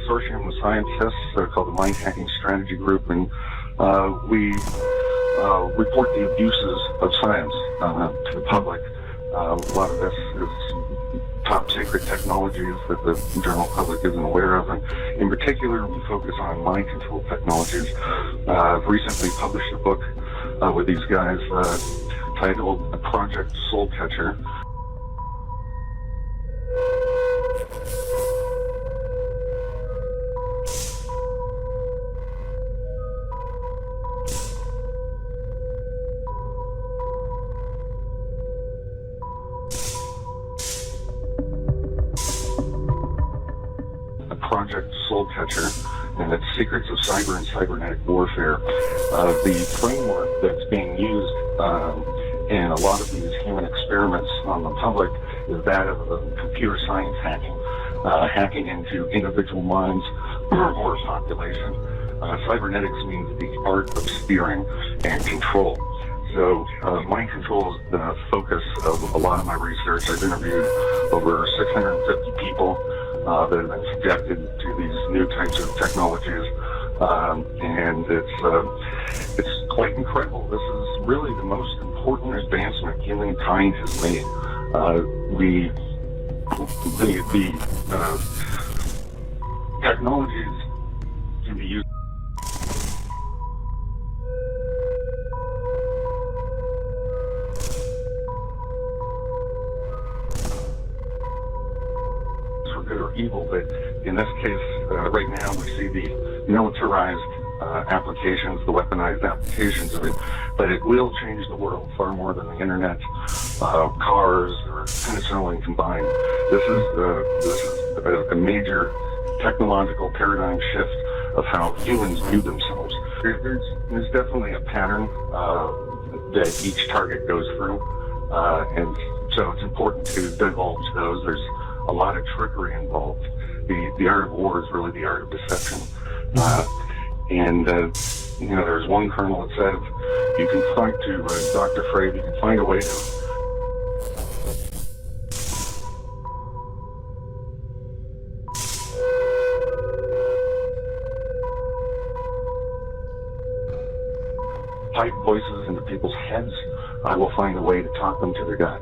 Consortium of scientists called the Mind Hacking Strategy Group, and we report the abuses of science to the public. A lot of this is top secret technologies that the general public isn't aware of, and in particular we focus on mind control technologies. I've recently published a book with these guys titled Project Soul Catcher. Project Soul Catcher, and it's Secrets of Cyber and Cybernetic Warfare. The framework that's being used in a lot of these human experiments on the public is that of computer science hacking, hacking into individual minds or population. Cybernetics means the art of steering and control. So mind control is the focus of a lot of my research. I've interviewed over 650 people that have been subjected to these new types of technologies, and it's quite incredible. This is really the most important advancement humankind has made. The technologies can be used good or evil, but in this case, right now we see the militarized applications, the weaponized applications of it, but it will change the world far more than the internet, cars, or penicillin combined. This is a major technological paradigm shift of how humans view themselves. There's definitely a pattern that each target goes through, and so it's important to divulge those. There's a lot of trickery involved. The art of war is really the art of deception. There's one colonel that said, you can find to Dr. Freud, you can find a way to pipe voices into people's heads. I will find a way to talk them to their God.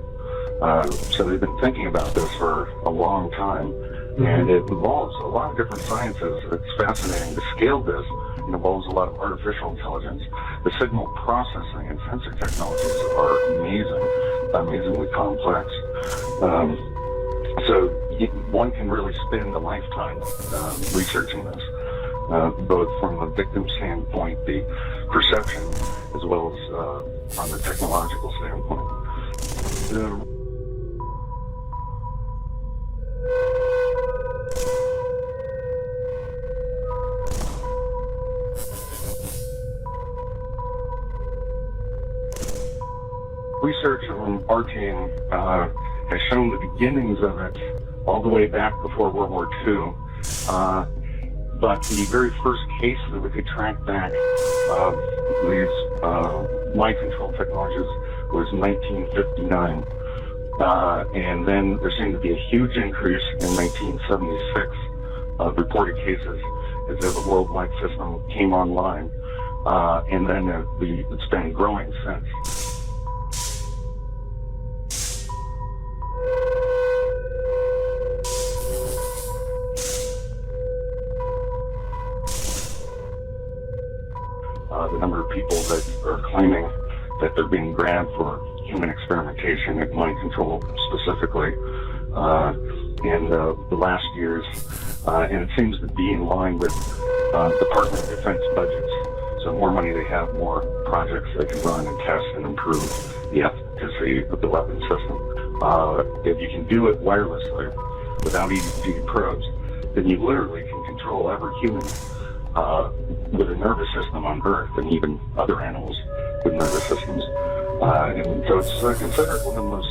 So they've been thinking about this for a long time, and it involves a lot of different sciences. It's fascinating. To scale this, it involves a lot of artificial intelligence. The signal processing and sensor technologies are amazingly complex. So one can really spend a lifetime researching this, both from the victim standpoint, the perception, as well as on the technological standpoint. Research from our team has shown the beginnings of it all the way back before World War II. But the very first case that we could track back of these mind control technologies was 1959. And then there seemed to be a huge increase in 1976 of reported cases as the worldwide system came online. And then it's been growing since. The number of people that are claiming that they're being grabbed for human experimentation and mind control specifically in the last years, and it seems to be in line with Department of Defense budgets. So the more money they have, more projects they can run and test and improve the efficacy of the weapon system. If you can do it wirelessly without EEG probes, then you literally can control every human with a nervous system on Earth, and even other animals with nervous systems. And so it's considered one of the most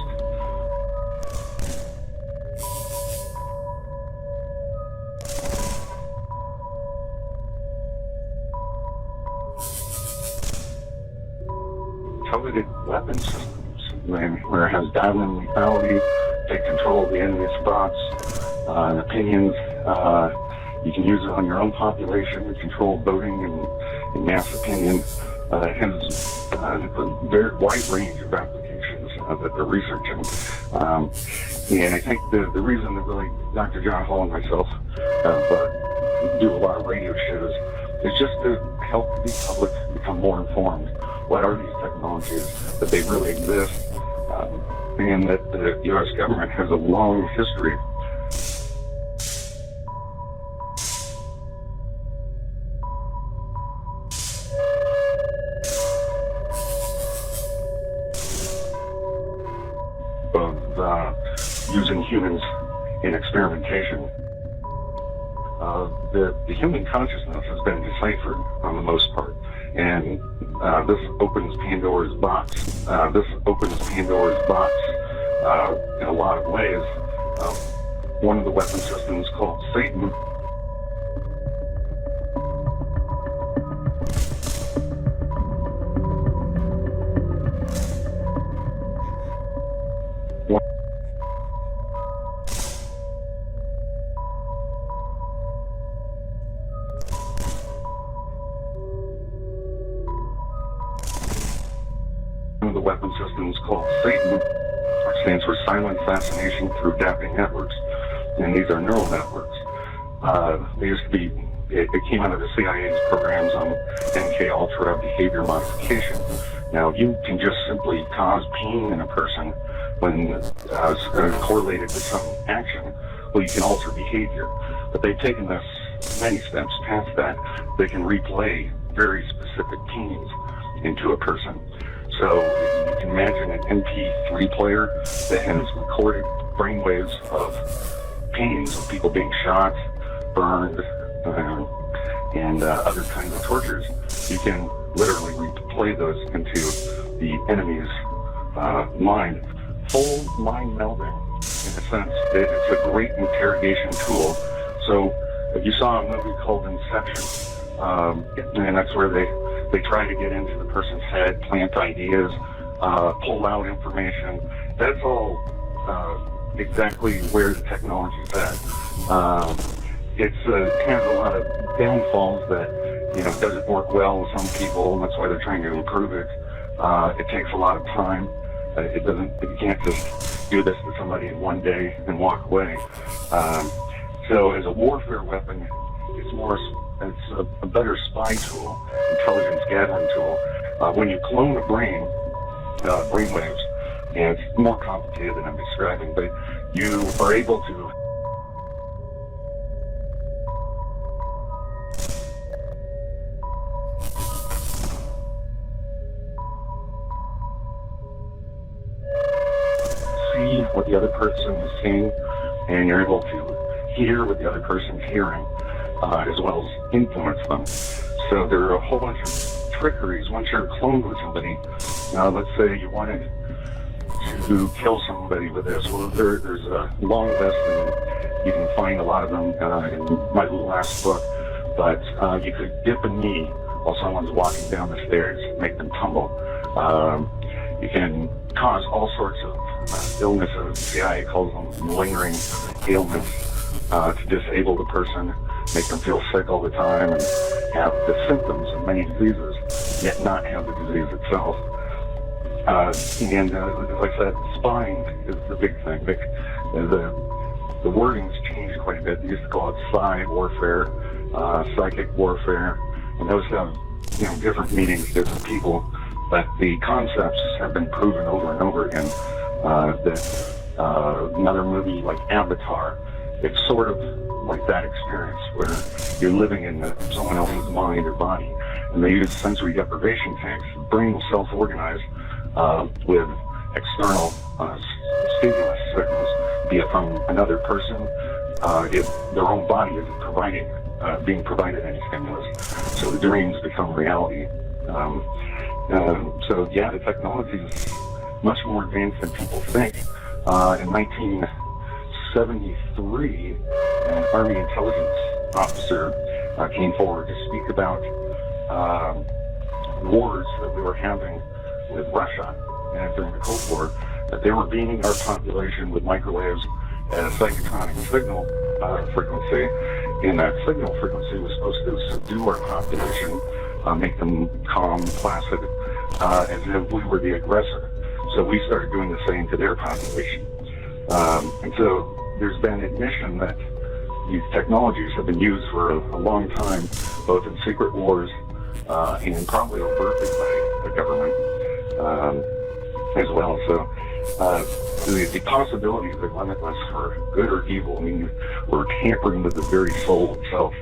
targeted weapon systems, where it has dial-in lethality, take control of the enemy's thoughts and opinions. You can use it on your own population to control voting and mass opinion. It has a very wide range of applications that they're researching. And I think the reason that really Dr. John Hall and myself do a lot of radio shows is just to help the public become more informed. What are these technologies, that they really exist, and that the U.S. government has a long history of using humans in experimentation. The human consciousness has been deciphered on the most part, and this opens Pandora's box. In a lot of ways. One of the weapon systems called Satan stands for Silent Assassination Through Dapping Networks, and these are neural networks. They used to be, it came out of the CIA's programs on MK-Ultra behavior modification. Now, you can just simply cause pain in a person when correlated with some action. Well, you can alter behavior, but they've taken this many steps past that. They can replay very specific pains into a person. So you can imagine an MP3 player that has recorded brainwaves of pains of people being shot, burned, and other kinds of tortures. You can literally replay those into the enemy's mind. Full mind melding, in a sense. It's a great interrogation tool. So if you saw a movie called Inception, and that's where they try to get into the person's head, plant ideas, pull out information. That's all exactly where the technology's at. It has a lot of downfalls that, it doesn't work well with some people, and that's why they're trying to improve it. It takes a lot of time. You can't just do this to somebody in one day and walk away. So as a warfare weapon, it's a better spy tool, intelligence gathering tool. When you clone a brainwaves, and it's more complicated than I'm describing, but you are able to see what the other person is seeing, and you're able to hear what the other person's hearing, as well as influence them. So there are a whole bunch of trickeries once you're cloned with somebody. Now, let's say you wanted to kill somebody with this. Well, there's a long list, and you can find a lot of them in my last book. But you could dip a knee while someone's walking down the stairs, make them tumble. You can cause all sorts of illnesses. The CIA calls them lingering ailments, to disable the person, make them feel sick all the time, and have the symptoms of many diseases, yet not have the disease itself. And as I said, spying is the big thing. The wording's changed quite a bit. They used to call it psi warfare, psychic warfare, and those have different meanings, different people. But the concepts have been proven over and over again. That another movie like Avatar, it's sort of like that experience where you're living in someone else's mind or body, and they use sensory deprivation tanks. The brain will self-organize with external stimulus signals, be it from another person, if their own body isn't being provided any stimulus. So the dreams become reality. So yeah, the technology is much more advanced than people think. In 1973, an Army intelligence officer came forward to speak about wars that we were having with Russia and during the Cold War, that they were beaming our population with microwaves at a psychotronic signal frequency, and that signal frequency was supposed to subdue our population, make them calm, placid, as if we were the aggressor. So we started doing the same to their population. And so there's been admission that these technologies have been used for a long time, both in secret wars and probably overtly by the government as well. So the possibilities are limitless for good or evil. I mean, we're tampering with the very soul itself.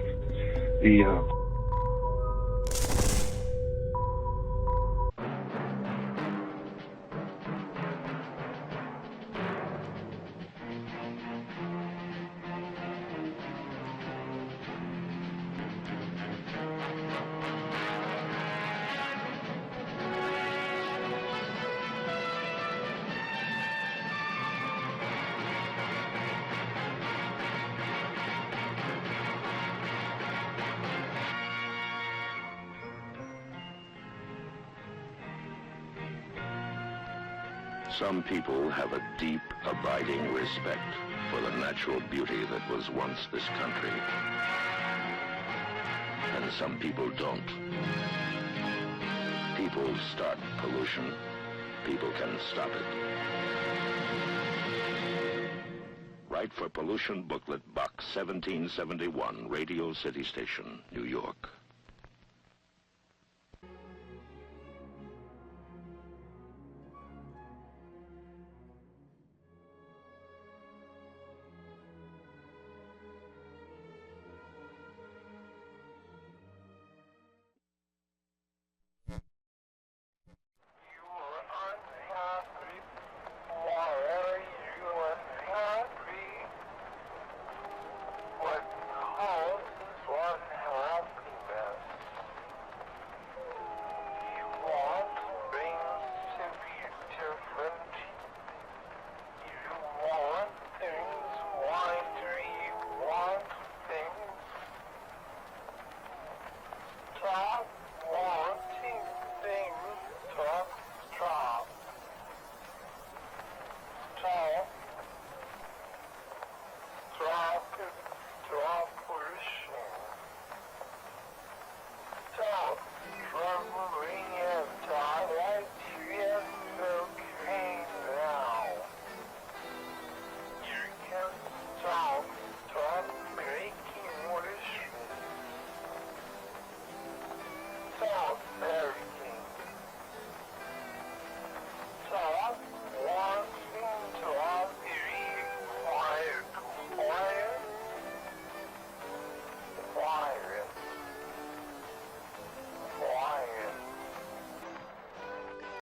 Some people have a deep, abiding respect for the natural beauty that was once this country. And some people don't. People start pollution. People can stop it. Write for Pollution Booklet Box 1771, Radio City Station, New York.